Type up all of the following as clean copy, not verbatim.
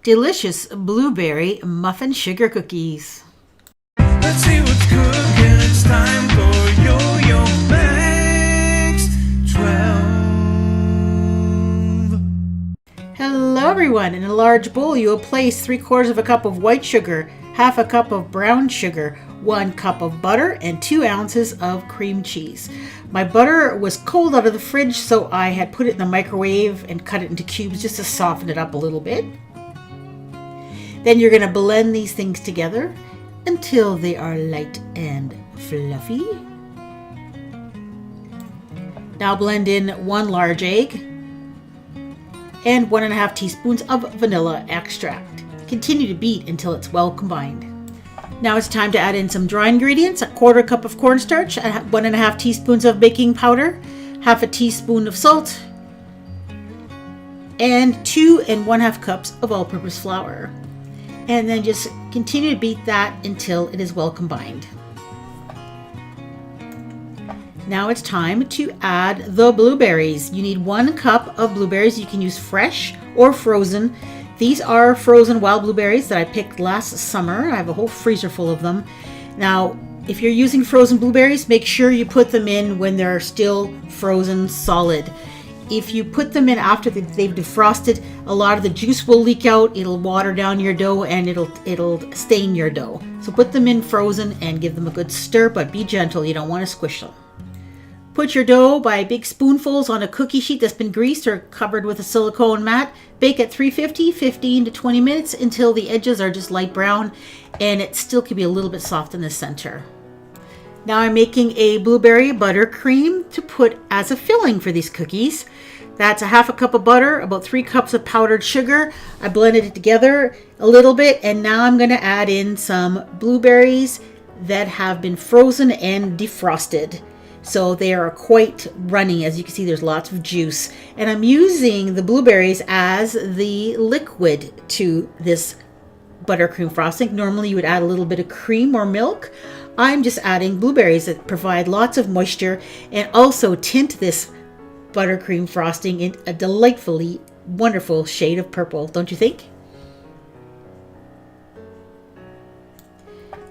delicious blueberry muffin sugar cookies. Let's see what's cooking. It's time for Yo-Yo Max 12. Hello everyone. In a large bowl you will place 3/4 cup of white sugar, 1/2 cup of brown sugar, 1 cup of butter, and 2 ounces of cream cheese. My butter was cold out of the fridge, so I had put it in the microwave and cut it into cubes just to soften it up a little bit. Then you're going to blend these things together until they are light and fluffy. Now blend in 1 large egg and 1½ teaspoons of vanilla extract. Continue to beat until it's well combined. Now it's time to add in some dry ingredients: 1/4 cup of cornstarch, 1½ teaspoons of baking powder, 1/2 teaspoon of salt, and 2 1/2 cups of all-purpose flour. And then just continue to beat that until it is well combined. Now it's time to add the blueberries. You need 1 cup of blueberries. You can use fresh or frozen. These are frozen wild blueberries that I picked last summer. I have a whole freezer full of them. Now, if you're using frozen blueberries, make sure you put them in when they're still frozen solid. If you put them in after they've defrosted, a lot of the juice will leak out. It'll water down your dough and it'll stain your dough. So put them in frozen and give them a good stir, but be gentle. You don't want to squish them. Put your dough by big spoonfuls on a cookie sheet that's been greased or covered with a silicone mat. Bake at 350, 15 to 20 minutes until the edges are just light brown and it still can be a little bit soft in the center. Now I'm making a blueberry buttercream to put as a filling for these cookies. That's 1/2 cup of butter, about 3 cups of powdered sugar. I blended it together a little bit, and now I'm going to add in some blueberries that have been frozen and defrosted. So they are quite runny. As you can see, there's lots of juice. And I'm using the blueberries as the liquid to this buttercream frosting. Normally you would add a little bit of cream or milk. I'm just adding blueberries that provide lots of moisture and also tint this buttercream frosting in a delightfully wonderful shade of purple, don't you think?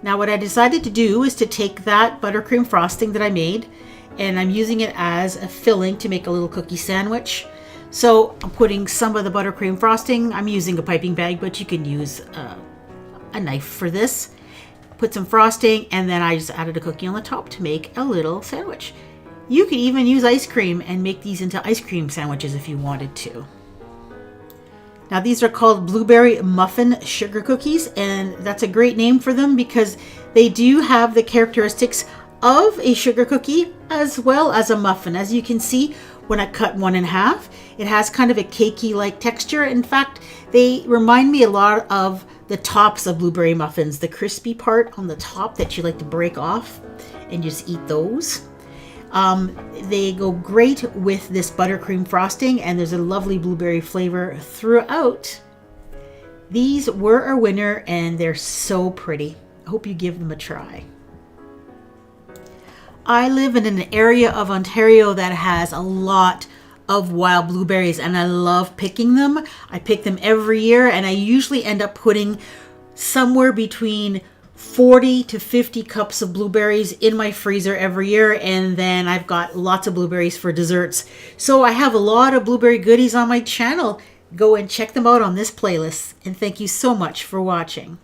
Now what I decided to do is to take that buttercream frosting that I made, and I'm using it as a filling to make a little cookie sandwich. So I'm putting some of the buttercream frosting. I'm using a piping bag, but you can use a knife for this. Put some frosting, and then I just added a cookie on the top to make a little sandwich. You could even use ice cream and make these into ice cream sandwiches if you wanted to. Now these are called blueberry muffin sugar cookies, and that's a great name for them because they do have the characteristics of a sugar cookie as well as a muffin. As you can see, when I cut one in half, it has kind of a cakey-like texture. In fact, they remind me a lot of the tops of blueberry muffins, the crispy part on the top that you like to break off and just eat those. They go great with this buttercream frosting, and there's a lovely blueberry flavor throughout. These were a winner, and they're so pretty. I hope you give them a try. I live in an area of Ontario that has a lot of wild blueberries, and I love picking them. I pick them every year, and I usually end up putting somewhere between 40 to 50 cups of blueberries in my freezer every year, and then I've got lots of blueberries for desserts. So I have a lot of blueberry goodies on my channel. Go and check them out on this playlist, and thank you so much for watching.